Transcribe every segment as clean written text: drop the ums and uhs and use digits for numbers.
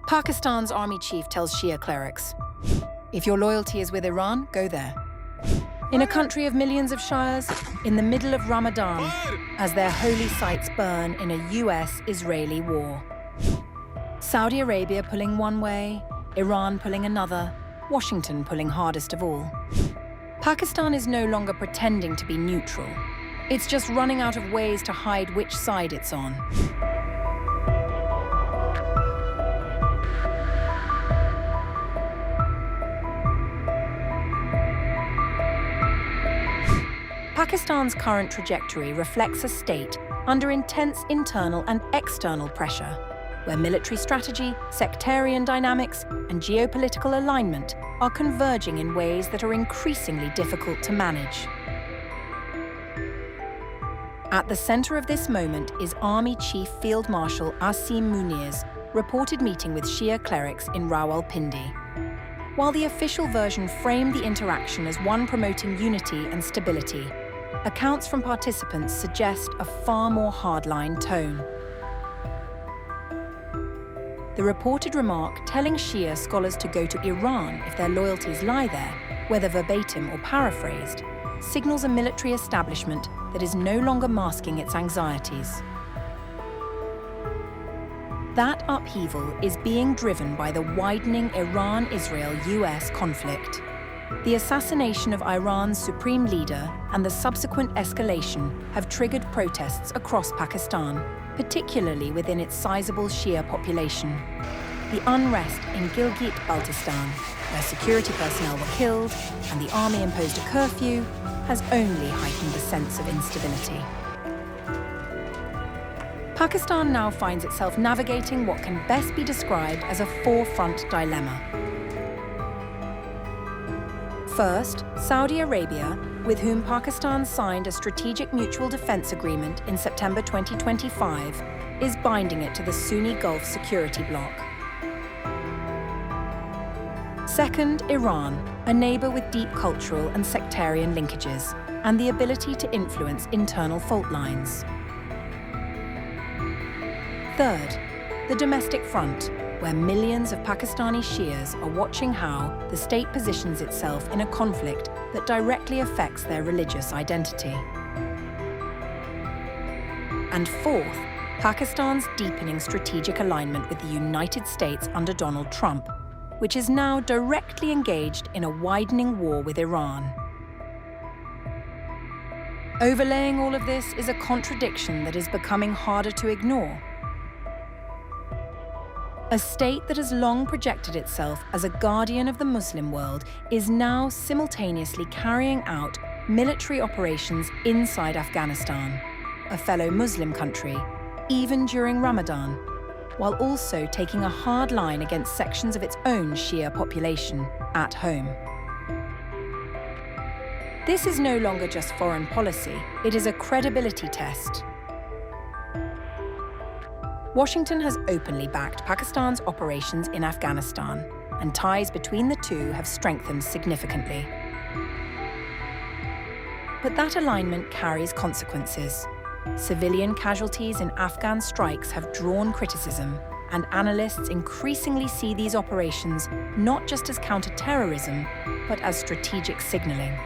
Pakistan's army chief tells Shia clerics, if your loyalty is with Iran, go there. In a country of millions of Shias, in the middle of Ramadan, as their holy sites burn in a US-Israeli war. Saudi Arabia pulling one way, Iran pulling another, Washington pulling hardest of all. Pakistan is no longer pretending to be neutral. It's just running out of ways to hide which side it's on. Pakistan's current trajectory reflects a state under intense internal and external pressure, where military strategy, sectarian dynamics, and geopolitical alignment are converging in ways that are increasingly difficult to manage. At the center of this moment is Army Chief Field Marshal Asim Munir's reported meeting with Shia clerics in Rawalpindi. While the official version framed the interaction as one promoting unity and stability, accounts from participants suggest a far more hardline tone. The reported remark telling Shia scholars to go to Iran if their loyalties lie there, whether verbatim or paraphrased, signals a military establishment that is no longer masking its anxieties. That upheaval is being driven by the widening Iran-Israel-US conflict. The assassination of Iran's supreme leader and the subsequent escalation have triggered protests across Pakistan, particularly within its sizable Shia population. The unrest in Gilgit-Baltistan, where security personnel were killed and the army imposed a curfew, has only heightened the sense of instability. Pakistan now finds itself navigating what can best be described as a four-front dilemma. First, Saudi Arabia, with whom Pakistan signed a strategic mutual defense agreement in September 2025, is binding it to the Sunni Gulf security bloc. Second, Iran, a neighbor with deep cultural and sectarian linkages, and the ability to influence internal fault lines. Third, the domestic front, where millions of Pakistani Shias are watching how the state positions itself in a conflict that directly affects their religious identity. And fourth, Pakistan's deepening strategic alignment with the United States under Donald Trump, which is now directly engaged in a widening war with Iran. Overlaying all of this is a contradiction that is becoming harder to ignore. A state that has long projected itself as a guardian of the Muslim world is now simultaneously carrying out military operations inside Afghanistan, a fellow Muslim country, even during Ramadan, while also taking a hard line against sections of its own Shia population at home. This is no longer just foreign policy, it is a credibility test. Washington has openly backed Pakistan's operations in Afghanistan, and ties between the two have strengthened significantly. But that alignment carries consequences. Civilian casualties in Afghan strikes have drawn criticism, and analysts increasingly see these operations not just as counter-terrorism, but as strategic signaling.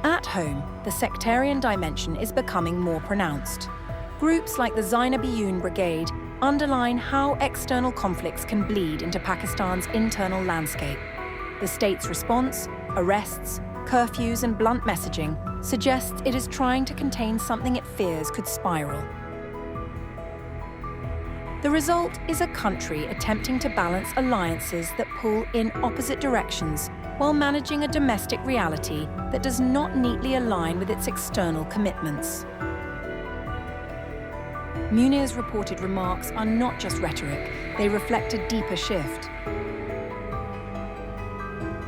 At home, the sectarian dimension is becoming more pronounced. Groups like the Zainabiyun Brigade underline how external conflicts can bleed into Pakistan's internal landscape. The state's response, arrests, curfews, and blunt messaging suggests it is trying to contain something it fears could spiral. The result is a country attempting to balance alliances that pull in opposite directions while managing a domestic reality that does not neatly align with its external commitments. Munir's reported remarks are not just rhetoric, they reflect a deeper shift.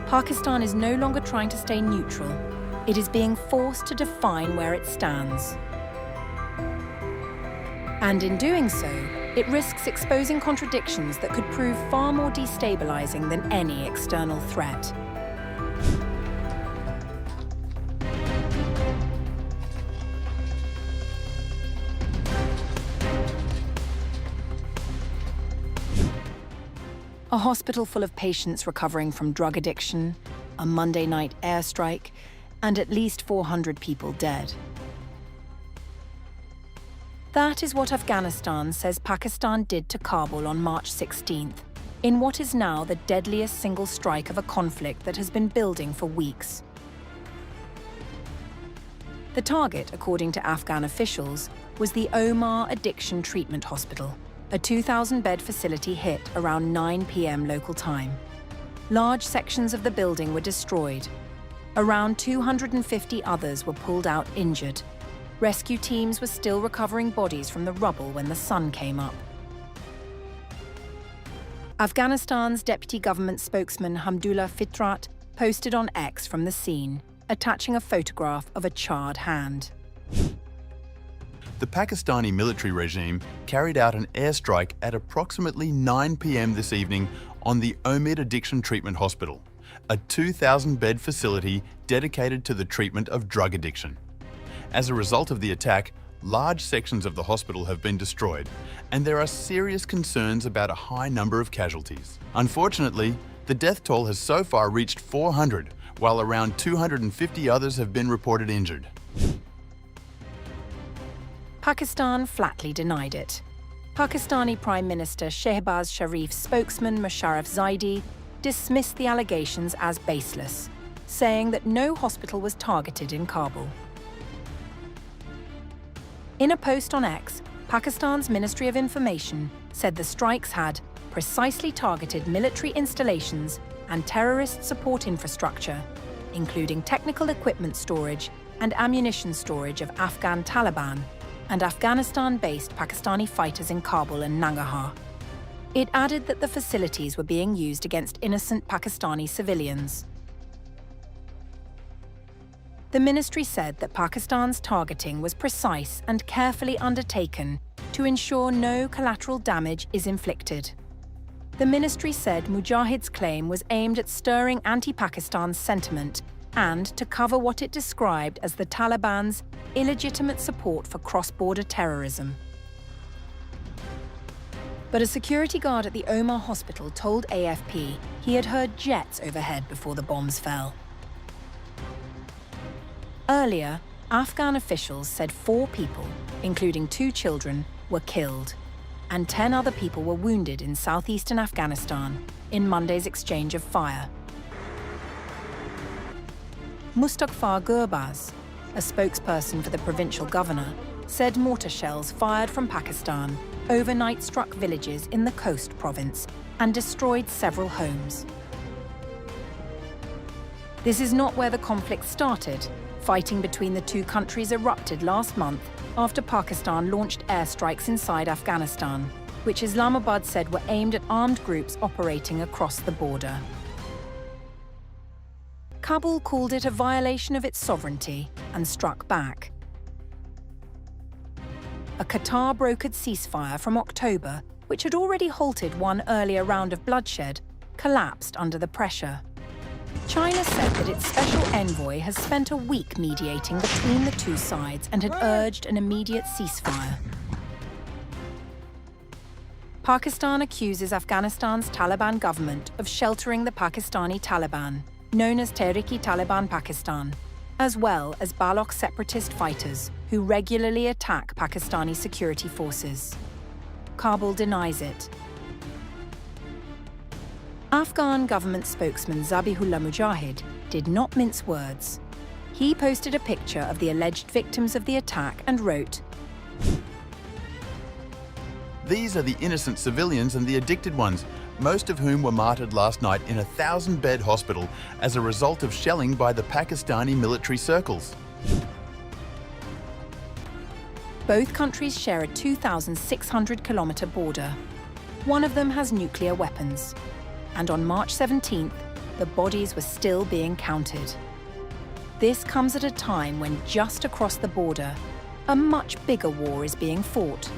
Pakistan is no longer trying to stay neutral. It is being forced to define where it stands. And in doing so, it risks exposing contradictions that could prove far more destabilizing than any external threat. A hospital full of patients recovering from drug addiction, a Monday night airstrike, and at least 400 people dead. That is what Afghanistan says Pakistan did to Kabul on March 16th, in what is now the deadliest single strike of a conflict that has been building for weeks. The target, according to Afghan officials, was the Omar Addiction Treatment Hospital, a 2,000-bed facility hit around 9 p.m. local time. Large sections of the building were destroyed. Around 250 others were pulled out injured. Rescue teams were still recovering bodies from the rubble when the sun came up. Afghanistan's deputy government spokesman Hamdullah Fitrat posted on X from the scene, attaching a photograph of a charred hand. The Pakistani military regime carried out an airstrike at approximately 9 p.m. this evening on the Omar Addiction Treatment Hospital, a 2,000-bed facility dedicated to the treatment of drug addiction. As a result of the attack, large sections of the hospital have been destroyed, and there are serious concerns about a high number of casualties. Unfortunately, the death toll has so far reached 400, while around 250 others have been reported injured. Pakistan flatly denied it. Pakistani Prime Minister Shehbaz Sharif's spokesman Musharraf Zaidi dismissed the allegations as baseless, saying that no hospital was targeted in Kabul. In a post on X, Pakistan's Ministry of Information said the strikes had precisely targeted military installations and terrorist support infrastructure, including technical equipment storage and ammunition storage of Afghan Taliban and Afghanistan-based Pakistani fighters in Kabul and Nangarhar. It added that the facilities were being used against innocent Pakistani civilians. The ministry said that Pakistan's targeting was precise and carefully undertaken to ensure no collateral damage is inflicted. The ministry said Mujahid's claim was aimed at stirring anti-Pakistan sentiment and to cover what it described as the Taliban's illegitimate support for cross-border terrorism. But a security guard at the Omar hospital told AFP he had heard jets overhead before the bombs fell. Earlier, Afghan officials said 4 people, including 2 children, were killed, and 10 other people were wounded in southeastern Afghanistan in Monday's exchange of fire. Mustaqfar Gurbaz, a spokesperson for the provincial governor, said mortar shells fired from Pakistan overnight struck villages in the Coast province and destroyed several homes. This is not where the conflict started. Fighting between the two countries erupted last month after Pakistan launched airstrikes inside Afghanistan, which Islamabad said were aimed at armed groups operating across the border. Kabul called it a violation of its sovereignty and struck back. A Qatar-brokered ceasefire from October, which had already halted one earlier round of bloodshed, collapsed under the pressure. China said that its special envoy has spent a week mediating between the two sides and had urged an immediate ceasefire. Pakistan accuses Afghanistan's Taliban government of sheltering the Pakistani Taliban, known as Tehrik-i-Taliban Pakistan, as well as Baloch separatist fighters who regularly attack Pakistani security forces. Kabul denies it. Afghan government spokesman Zabihullah Mujahid did not mince words. He posted a picture of the alleged victims of the attack and wrote, "These are the innocent civilians and the addicted ones, most of whom were martyred last night in a 1,000-bed hospital as a result of shelling by the Pakistani military circles." Both countries share a 2,600-kilometre border. One of them has nuclear weapons. And on March 17th, the bodies were still being counted. This comes at a time when just across the border, a much bigger war is being fought.